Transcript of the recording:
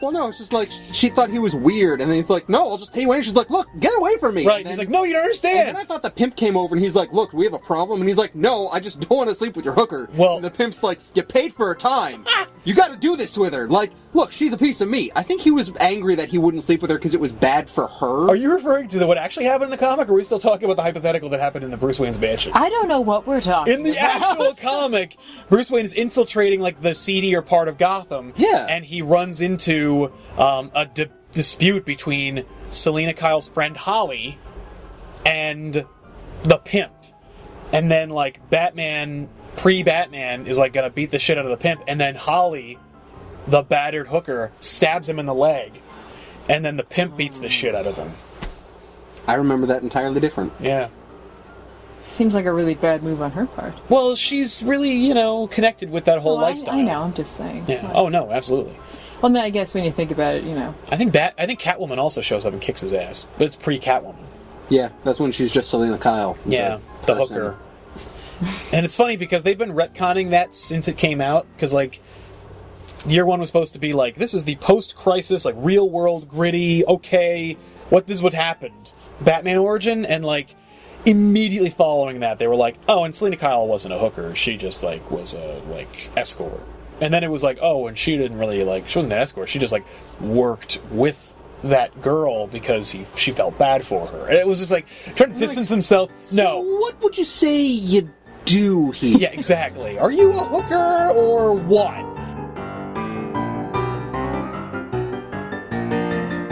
Well, no, it's just like, she thought he was weird, and then he's like, no, I'll just pay you in. She's like, look, get away from me. Right, and he's like, no, you don't understand. And then I thought the pimp came over, and he's like, look, we have a problem. And he's like, no, I just don't want to sleep with your hooker. Well, and the pimp's like, you paid for her time. You gotta do this with her. Like, look, she's a piece of meat. I think he was angry that he wouldn't sleep with her because it was bad for her. Are you referring to what actually happened in the comic, or are we still talking about the hypothetical that happened in the Bruce Wayne's mansion? I don't know what we're talking In the actual comic, Bruce Wayne is infiltrating, like, the seedier part of Gotham. Yeah. And he runs into a dispute between Selina Kyle's friend Holly and the pimp. And then, like, Batman, pre-Batman, is, like, gonna beat the shit out of the pimp, and then Holly, the battered hooker, stabs him in the leg. And then the pimp beats the shit out of him. I remember that entirely different. Yeah. Seems like a really bad move on her part. Well, she's really, you know, connected with that whole lifestyle. I know, I'm just saying. Yeah. Like, Oh, no, absolutely. well, I mean, I guess when you think about it, you know. I think Catwoman also shows up and kicks his ass, but it's pre-Catwoman. Yeah, that's when she's just Selina Kyle. Yeah, the hooker. And it's funny because they've been retconning that since it came out, because, like, year one was supposed to be like, this is the post-crisis, like, real-world, gritty, okay, this is what happened, Batman origin, and, like, immediately following that, they were like, oh, and Selina Kyle wasn't a hooker, she just, like, was a, like, escort. And then it was like, oh, and she didn't really, like, she wasn't an escort, she just, like, worked with that girl because she felt bad for her. And it was just, like, trying to distance themselves. No. So what would you say you do here? Yeah, exactly. Are you a hooker or what?